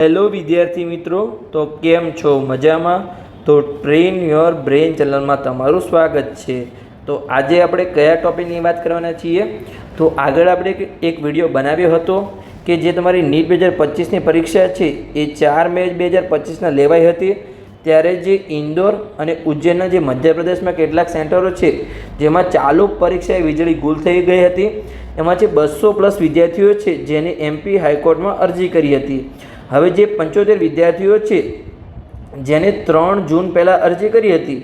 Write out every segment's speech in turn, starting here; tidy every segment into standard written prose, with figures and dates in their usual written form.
Hello વિદ્યાર્થી મિત્રો, તો કેમ છો? મજામાં? તો ટ્રેન યોર બ્રેન ચેનલમાં તમારું સ્વાગત છે. તો આજે આપણે કયા ટૉપિકની વાત કરવાના છીએ? તો આગળ આપણે એક વિડીયો બનાવ્યો હતો કે જે તમારી નીટ 2025ની પરીક્ષા છે એ 4 મે 2025ના લેવાઈ હતી. ત્યારે જે ઇન્દોર અને ઉજ્જૈનના જે મધ્યપ્રદેશમાં કેટલાક સેન્ટરો છે જેમાં ચાલુ પરીક્ષાએ વીજળી ગુલ થઈ ગઈ હતી. એમાં જે 200+ વિદ્યાર્થીઓ છે જેને MP હાઈકોર્ટમાં અરજી કરી હતી. હવે જે 75 વિદ્યાર્થીઓ છે જેને 3 જૂન પહેલાં અરજી કરી હતી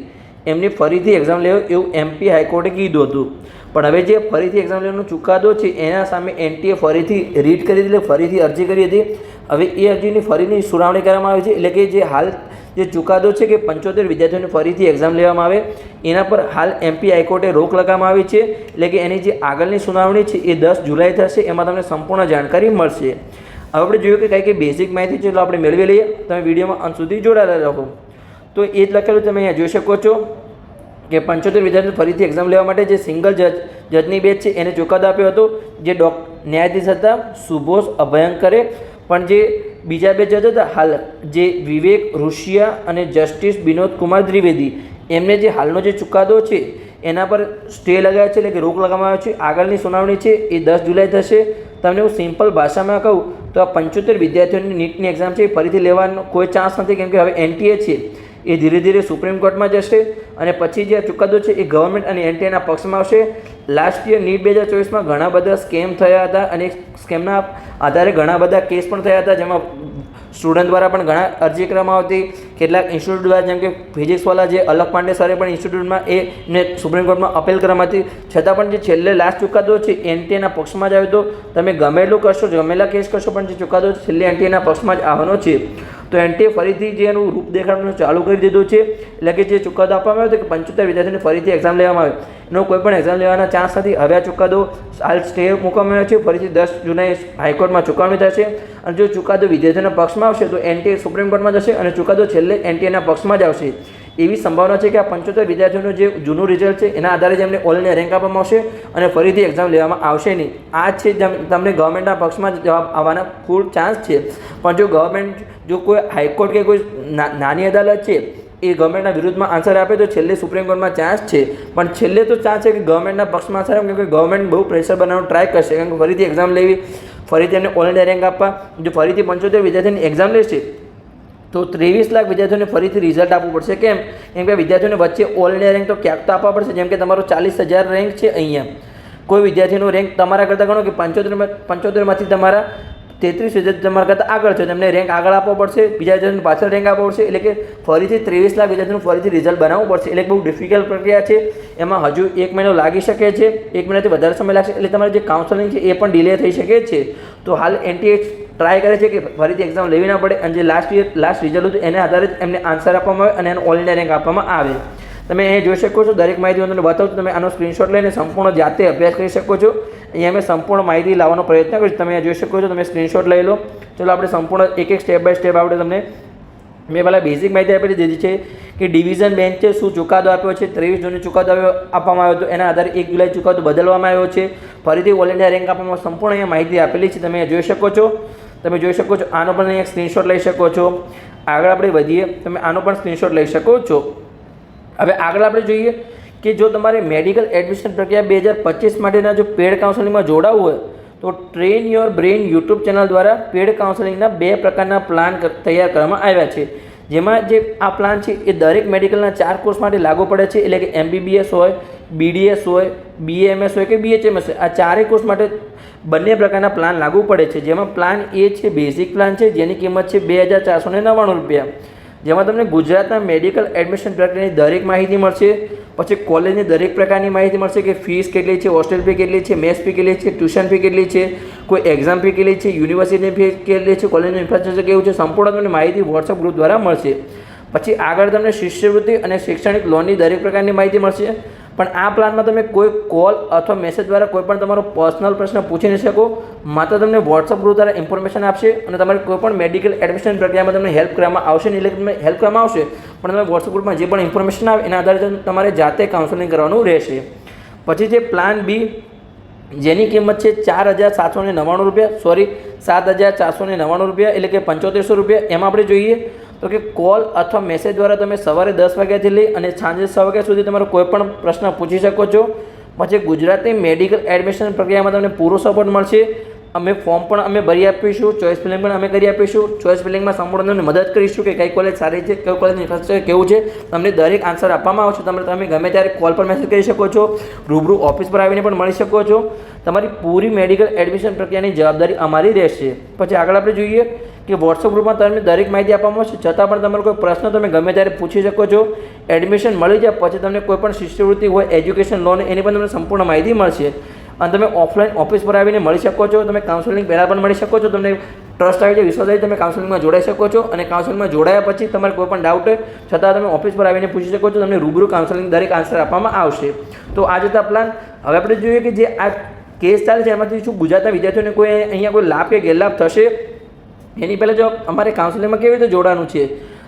એમની ફરીથી એક્ઝામ લેવો એવું MP હાઈકોર્ટે કીધું હતું. પણ હવે જે ફરીથી એક્ઝામ લેવાનો ચુકાદો છે એના સામે NTA ફરીથી રીડ કરી એટલે ફરીથી અરજી કરી હતી. હવે એ અરજીની ફરીની સુનાવણી કરવામાં આવી છે. એટલે કે જે હાલ જે ચુકાદો છે કે 75 વિદ્યાર્થીઓને ફરીથી એક્ઝામ લેવામાં આવે એના પર હાલ MP હાઈકોર્ટે રોક લગાવવામાં આવી છે. એટલે કે એની જે આગળની સુનાવણી છે એ 10 જુલાઈ થશે. એમાં તમને સંપૂર્ણ જાણકારી મળશે. હવે આપણે જોયું કે કઈ બેઝિક માહિતી છે તો આપણે મેળવી લઈએ. તમે વિડીયોમાં અંત સુધી જોડાયેલા રહો. તો એ જ લખેલું તમે અહીંયા જોઈ શકો છો કે 75 વિદ્યાર્થીઓ ફરીથી એક્ઝામ લેવા માટે જે સિંગલ જજની બેચ છે એને ચુકાદો આપ્યો હતો. જે ન્યાયાધીશ હતા સુબોસ અભયંકરે. પણ જે બીજા બે જજ હતા હાલ જે વિવેક ઋષિયા અને જસ્ટિસ વિનોદ કુમાર દ્વિવેદી એમને જે હાલનો જે ચુકાદો છે એના પર સ્ટે લગાવ્યો છે, એટલે કે રોક લગાવવામાં આવ્યો છે. આગળની સુનાવણી છે એ 10 જુલાઈ થશે. તમને હું સિમ્પલ ભાષામાં કહું તો આ 75 વિદ્યાર્થીઓની નીટની એક્ઝામ છે એ ફરીથી લેવાનો કોઈ ચાન્સ નથી, કેમ કે હવે NTA છે એ ધીરે ધીરે સુપ્રીમ કોર્ટમાં જશે અને પછી જે આ ચુકાદો છે એ ગવર્મેન્ટ અને NTAના પક્ષમાં આવશે. લાસ્ટ યર નીટ 2024માં ઘણા બધા સ્કેમ થયા હતા અને સ્કેમના આધારે ઘણા બધા કેસ પણ થયા હતા, જેમાં સ્ટુડન્ટ દ્વારા પણ ઘણા અરજી કરવામાં આવતી. કેટલાક ઇન્સ્ટિટ્યૂટ દ્વારા જેમ કે ફિઝિક્સવાળા જે અલક પાંડે સરે પણ ઇન્સ્ટિટ્યૂટમાં એને સુપ્રીમ કોર્ટમાં અપીલ કરવામાં હતી. છતાં પણ જે છેલ્લે લાસ્ટ ચુકાદો છે NTAના પક્ષમાં જ આવ્યો તો તમે ગમેલું કરશો, ગમેલા કેસ કરશો, પણ જે ચુકાદો છેલ્લે NTAના પક્ષમાં જ આવવાનો છે. તો NTA ફરીથી જે એનું રૂપ દેખાડવાનું ચાલુ કરી દીધું છે. એટલે કે જે ચુકાદો આપવામાં આવ્યો હતો કે 75 વિદ્યાર્થીઓને ફરીથી એક્ઝામ લેવામાં આવે એનો કોઈ પણ એક્ઝામ લેવાના ચાન્સ નથી. હવે આ ચુકાદો હાલ સ્ટે મૂકવામાં આવ્યો છે. ફરીથી 10 જુલાઈ હાઈકોર્ટમાં ચુકવણી થશે અને જો ચુકાદો વિદ્યાર્થીઓના પક્ષમાં આવશે તો NTA સુપ્રીમ કોર્ટમાં જશે અને ચુકાદો છેલ્લે NTAના પક્ષમાં જ આવશે. એવી સંભાવના છે કે આ 75 વિદ્યાર્થીઓનું જે જૂનું રિઝલ્ટ છે એના આધારે જ એમને ઓલ ઇન્ડિયા રેન્ક આપવામાં આવશે અને ફરીથી એક્ઝામ લેવામાં આવશે નહીં. આ છે તમને ગવર્મેન્ટના પક્ષમાં જ જવાબ આવવાના ફૂલ ચાન્સ છે. પણ જો ગવર્મેન્ટ જો કોઈ હાઈકોર્ટ કે કોઈ નાની અદાલત છે એ ગવર્મેન્ટના વિરુદ્ધમાં આન્સર આપે તો છેલ્લે સુપ્રીમ કોર્ટમાં ચાન્સ છે. પણ છેલ્લે તો ચાન્સ છે કે ગવર્મેન્ટના પક્ષમાં આન્સર આપે, કેમ કે ગવર્મેન્ટ બહુ પ્રેશર બનાવવાનું ટ્રાય કરશે, કેમ કે ફરીથી એક્ઝામ લેવી, ફરીથી એમને ઓલ ઇન્ડિયા રેન્ક આપવા. જો ફરીથી 75 વિદ્યાર્થીઓની એક્ઝામ લેશે તો 23 લાખ વિદ્યાર્થીઓને ફરીથી રિઝલ્ટ આપવું પડશે. કેમ કે વિદ્યાર્થીઓને વચ્ચે ઓલ ઇન્ડિયા રેન્ક તો ક્યાંક તો આપવા પડશે. જેમ કે તમારો 40,000 રેન્ક છે, અહીંયા કોઈ વિદ્યાર્થીનો રેન્ક તમારા કરતાં ગણો કે 75માંથી તમારા 33 વિદ્યાર્થી તમારા કરતાં આગળ છે, તેમને રેન્ક આગળ આપવો પડશે, બીજા વિદ્યાર્થીને પાછળ રેન્ક આપવો પડશે. એટલે કે ફરીથી 23 લાખ વિદ્યાર્થીનું ફરીથી રિઝલ્ટ બનાવવું પડશે. એટલે બહુ ડિફિકલ્ટ પ્રક્રિયા છે. એમાં હજુ 1 મહિનો લાગી શકે છે, 1 મહિનાથી વધારે સમય લાગશે. એટલે તમારે જે કાઉન્સેલિંગ છે એ પણ ડિલે થઈ શકે છે. તો હાલ NTA ટ્રાય કરે છે કે ફરીથી એક્ઝામ લેવી ના પડે અને જે લાસ્ટ રિઝલ્ટ હતું એના આધારે જ એમને આન્સર આપવામાં આવે અને એને ઓલ ઇન્ડિયા રેન્ક આપવામાં આવે. તમે અહીં જોઈ શકો છો, દરેક માહિતી હું તમને બતાવું છું. તમે આનો સ્ક્રીનશોટ લઈને સંપૂર્ણ જાતે અભ્યાસ કરી શકો છો. અહીંયા મેં સંપૂર્ણ માહિતી લાવવાનો પ્રયત્ન કરીશ. તમે જોઈ શકો છો, તમે સ્ક્રીનશોટ લઈ લો. ચલો આપણે સંપૂર્ણ એક સ્ટેપ બાય સ્ટેપ આપણે તમને મેં પહેલાં બેઝિક માહિતી આપી દીધી છે કે ડિવિઝન બેન્ચ છે શું ચુકાદો આપ્યો છે. 23 જૂને ચુકાદો આપવામાં આવ્યો હતો, એના આધારે 1 જુલાઈ ચુકાદો બદલવામાં આવ્યો છે. ફરીથી ઓલ ઇન્ડિયા રેન્ક આપવામાં સંપૂર્ણ અહીંયા માહિતી આપેલી છે. તમે જોઈ શકો છો. તમે જોઈ શકો છો. આનો પણ અહીંયા સ્ક્રીનશોટ લઈ શકો છો. આગળ આપણે વધીએ. તમે આનો પણ સ્ક્રીનશોટ લઈ શકો છો. હવે આગળ આપણે જોઈએ કે જો તમારે મેડિકલ એડમિશન પ્રક્રિયા 2025 માટેના જો પેડ કાઉન્સેલિંગમાં જોડાવવું હોય તો train your brain YouTube channel દ્વારા પેડ કાઉન્સેલિંગના 2 પ્રકારના પ્લાન તૈયાર કરવામાં આવ્યા છે. જેમાં જે આ પ્લાન છે એ દરેક મેડિકલના 4 કોર્સ માટે લાગુ પડે છે. એટલે કે MBBS હોય, BDS હોય, BAMS હોય કે BHMS હોય, આ 4 કોર્સ માટે બંને પ્રકારના પ્લાન લાગુ પડે છે. જેમાં પ્લાન A છે બેઝિક પ્લાન છે, જેની કિંમત છે ₹2,499. જેમાં તમને ગુજરાતના મેડિકલ એડમિશન પ્રક્રિયાની દરેક માહિતી મળશે. પછી કોલેજની દરેક પ્રકારની માહિતી મળશે કે ફીસ કેટલી છે, હોસ્ટેલ ફી કેટલી છે, મેસ ફી કેટલી છે, ટ્યુશન ફી કેટલી છે, કોઈ એક્ઝામ ફી કેટલી છે, યુનિવર્સિટીની ફી કેટલી છે, કોલેજનું ઇન્ફ્રાસ્ટ્રક્ચર કેવું છે, સંપૂર્ણ તમને માહિતી વોટ્સઅપ ગ્રુપ દ્વારા મળશે. પછી આગળ તમને શિષ્યવૃત્તિ અને શૈક્ષણિક લોનની દરેક પ્રકારની માહિતી મળશે. પણ આ પ્લાનમાં તમે કોઈ કોલ અથવા મેસેજ દ્વારા કોઈ પણ તમારો પર્સનલ પ્રશ્ન પૂછી નહીં શકો. માત્ર તમને વોટ્સઅપ ગ્રુપ દ્વારા ઇન્ફોર્મેશન આપશે અને તમારે કોઈ પણ મેડિકલ એડમિશન પ્રક્રિયામાં તમને હેલ્પ કરવામાં આવશે નહીં. એટલે તમને હેલ્પ કરવામાં આવશે પણ તમે વોટ્સઅપ ગ્રુપમાં જે પણ ઇન્ફોર્મેશન આવે એના આધારે તમારે જાતે કાઉન્સેલિંગ કરવાનું રહેશે. પછી જે પ્લાન B જેની કિંમત છે ₹4,799, ₹7,499 એટલે કે ₹7500. એમાં આપણે જોઈએ તો કે કોલ અથવા મેસેજ દ્વારા તમે સવારે 10 વાગ્યાથી લઈ અને સાંજે 6 વાગ્યા સુધી તમારો કોઈ પણ પ્રશ્ન પૂછી શકો છો. પછી ગુજરાતી મેડિકલ એડમિશન પ્રક્રિયામાં તમને પૂરો સપોર્ટ મળશે. અમે ફોર્મ પણ અમે ભરી આપીશું, ચોઇસ ફિલિંગ પણ અમે કરી આપીશું. ચોઇસ ફિલિંગમાં સંપૂર્ણ તમને મદદ કરીશું કે કઈ કોલેજ સારી છે, કઈ કોલેજની ઇન્ફ્રાસ્ટ્રક્ચર કેવું છે, તમને દરેક આન્સર આપવામાં આવશે. તમે ગમે ત્યારે કોલ પર મેસેજ કરી શકો છો, રૂબરૂ ઓફિસ પર આવીને પણ મળી શકો છો. તમારી પૂરી મેડિકલ એડમિશન પ્રક્રિયાની જવાબદારી અમારી રહેશે. પછી આગળ આપણે જોઈએ કે વોટ્સઅપ ગ્રુપમાં તમને દરેક માહિતી આપવામાં આવશે. છતાં પણ તમારો કોઈ પ્રશ્ન તમે ગમે ત્યારે પૂછી શકો છો. એડમિશન મળી જાય પછી તમને કોઈ પણ શિષ્યવૃત્તિ હોય, એજ્યુકેશન લોન, એની પણ તમને સંપૂર્ણ માહિતી મળશે. અને તમે ઓફલાઈન ઓફિસ પર આવીને મળી શકો છો. તમે કાઉન્સેલિંગ પહેલાં પણ મળી શકો છો. તમને ટ્રસ્ટ આવી જાય, વિશ્વાસ આવી, તમે કાઉન્સેલિંગમાં જોડાઈ શકો છો. અને કાઉન્સેલિંગમાં જોડાયા પછી તમારે કોઈ પણ ડાઉટ હોય છતાં તમે ઓફિસ પર આવીને પૂછી શકો છો. તમને રૂબરૂ કાઉન્સેલિંગ દરેક આન્સર આપવામાં આવશે. તો આ જતા પ્લાન. હવે આપણે જોઈએ કે જે આ કેસ ચાલે છે એમાંથી શું ગુજરાતના વિદ્યાર્થીઓને કોઈ અહીંયા કોઈ લાભ કે ગેરલાભ થશે. એની પહેલાં જો અમારે કાઉન્સેલિંગમાં કેવી રીતે જોડાવાનું છે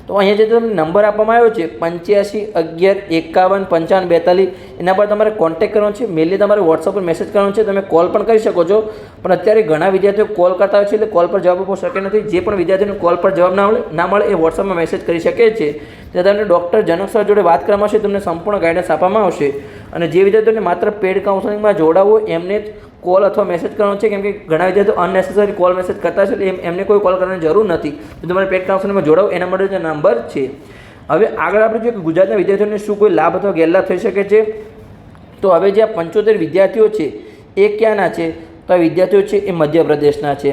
તો અહીંયા જે તમને નંબર આપવામાં આવ્યો છે 8511515542 એના પર તમારે કોન્ટેક્ટ કરવાનો છે. મેલની તમારે વોટ્સઅપ પર મેસેજ કરવાનો છે. તમે કોલ પણ કરી શકો છો, પણ અત્યારે ઘણા વિદ્યાર્થીઓ કોલ કરતા હોય છે એટલે કોલ પર જવાબ આપવો શક્ય નથી. જે પણ વિદ્યાર્થીઓને કોલ પર જવાબ ના મળે એ વોટ્સઅપમાં મેસેજ કરી શકે છે. ત્યાં તમને ડૉક્ટર જનક સર જોડે વાત કરવામાં આવશે, તમને સંપૂર્ણ ગાઈડન્સ આપવામાં આવશે. અને જે વિદ્યાર્થીઓને માત્ર પેડ કાઉન્સેલિંગમાં જોડાવવું એમને જ કોલ અથવા મેસેજ કરવાનો છે, કેમ કે ઘણા વિદ્યાર્થીઓ અનનેસેસરી કોલ મેસેજ કરતા છે એટલે એમને કોઈ કોલ કરવાની જરૂર નથી. તો તમારે પેડ કાઉન્સેલિંગમાં જોડાવો એના માટે જે નંબર છે. હવે આગળ આપણે જોઈએ કે ગુજરાતના વિદ્યાર્થીઓને શું કોઈ લાભ અથવા ગેરલાભ થઈ શકે છે. તો હવે જે આ 75 વિદ્યાર્થીઓ છે એ ક્યાંના છે તો આ વિદ્યાર્થીઓ છે એ મધ્યપ્રદેશના છે.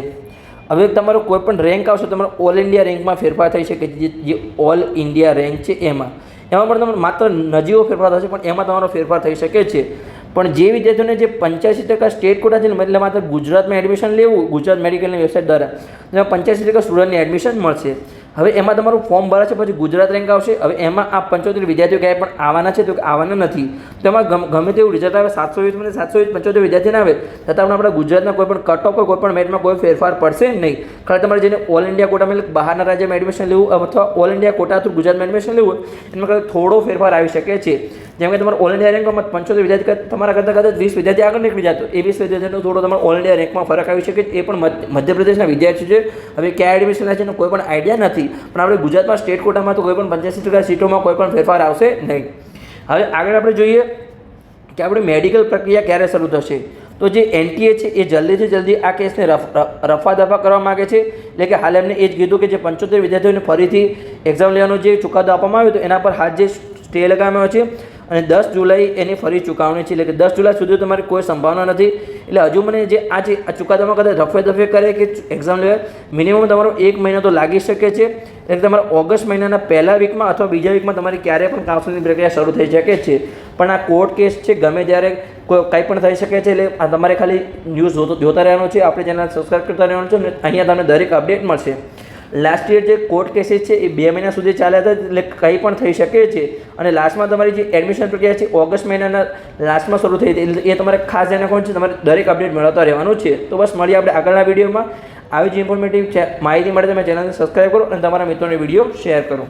હવે તમારો કોઈ પણ રેન્ક આવશે તમારો ઓલ ઇન્ડિયા રેન્કમાં ફેરફાર થઈ શકે છે. જે ઓલ ઇન્ડિયા રેન્ક છે એમાં પણ તમારો માત્ર નજીવો ફેરફાર થશે, પણ એમાં તમારો ફેરફાર થઈ શકે છે. પણ જે વિદ્યાર્થીઓને જે 85% સ્ટેટ કોટા છે એટલે માત્ર ગુજરાતમાં એડમિશન લેવું ગુજરાત મેડિકલની વેબસાઇટ દ્વારા તેમાં 85% સ્ટુડન્ટને એડમિશન મળશે. હવે એમાં તમારું ફોર્મ ભરાશે, પછી ગુજરાત રેન્ક આવશે. હવે એમાં આ 75 વિદ્યાર્થીઓ ક્યાંય પણ આવવાના છે તો આવવાના નથી. તો એમાં ગમે તેવું રિઝલ્ટ આવે 720 75 વિદ્યાર્થીને આવે છતાં પણ આપણા ગુજરાતના કોઈ પણ કટ ઓફ કોઈ પણ મેરિટમાં કોઈ ફેરફાર પડશે નહીં. ખાલી તમારે જેને ઓલ ઇન્ડિયા કોટામાં એટલે બહારના રાજ્યમાં એડમિશન લેવું અથવા ઓલ ઇન્ડિયા કોટા થ્રુ ગુજરાતમાં એડમિશન લેવું એમાં ખાલી થોડો ફેરફાર આવી શકે છે. જેમ કે તમારા ઓલ ઇન્ડિયા રેન્કમાં 75 વિદ્યાર્થી તમારા કરતાં કદાચ 20 વિદ્યાર્થી આગળ નીકળી જાય તો એ 20 વિદ્યાર્થીનો થોડો તમારા ઓલ ઇન્ડિયા રેન્કમાં ફરક આવી શકે. એ પણ મધ્યપ્રદેશના વિદ્યાર્થી છે. હવે ક્યાં એડમિશન છે એનો કોઈ પણ આઈડિયા નથી, પણ આપણે ગુજરાતમાં સ્ટેટ કોટામાં તો કોઈ પણ 85% સીટોમાં કોઈ પણ ફેરફાર આવશે નહીં. હવે આગળ આપણે જોઈએ કે આપણે મેડિકલ પ્રક્રિયા ક્યારે શરૂ થશે. તો જે NTA છે એ જલ્દીથી જલ્દી આ કેસને રફા દફા કરવા માગે છે. એટલે કે હાલ એમને એ જ કીધું કે જે 75 વિદ્યાર્થીઓને ફરીથી એક્ઝામ લેવાનો જે ચુકાદો આપવામાં આવ્યો હતો એના પર હાલ જે સ્ટે લગાવવામાં આવ્યો છે અને 10 જુલાઈ એની ફરી ચૂકવણી છે. એટલે કે 10 જુલાઈ સુધી તમારી કોઈ સંભાવના નથી. એટલે હજુ મને જે આ ચુકાદામાં કદાચ રફે દફે કરે કે એક્ઝામ લેવા મિનિમમ તમારો 1 મહિનો તો લાગી શકે છે. એટલે તમારા ઓગસ્ટ મહિનાના પહેલા વીકમાં અથવા બીજા વીકમાં તમારી ક્યારેય પણ કાઉન્સેલિંગ પ્રક્રિયા શરૂ થઈ શકે છે. પણ આ કોર્ટ કેસ છે, ગમે ત્યારે કંઈ પણ થઈ શકે છે. એટલે તમારે ખાલી ન્યૂઝ જોતા રહેવાનું છે, આપણે ચેનલ સબસ્ક્રાઈબ કરતા રહેવાનું છે અને અહીંયા તમને દરેક અપડેટ મળશે. લાસ્ટ યર જે કોર્ટ કેસીસ છે એ 2 મહિના સુધી ચાલ્યા હતા, એટલે કંઈ પણ થઈ શકે છે. અને લાસ્ટમાં તમારી જે એડમિશન પ્રક્રિયા છે ઓગસ્ટ મહિનાના લાસ્ટમાં શરૂ થઈ હતી, એટલે એ તમારે ખાસ ધ્યાન રાખવાનું છે. તમારે દરેક અપડેટ મેળવતા રહેવાનું છે. તો બસ મળીએ આપણે આગળના વિડીયોમાં. આવી જ ઇન્ફોર્મેટિવ માહિતી માટે તમે ચેનલને સબસ્ક્રાઈબ કરો અને તમારા મિત્રોને વિડીયો શેર કરો.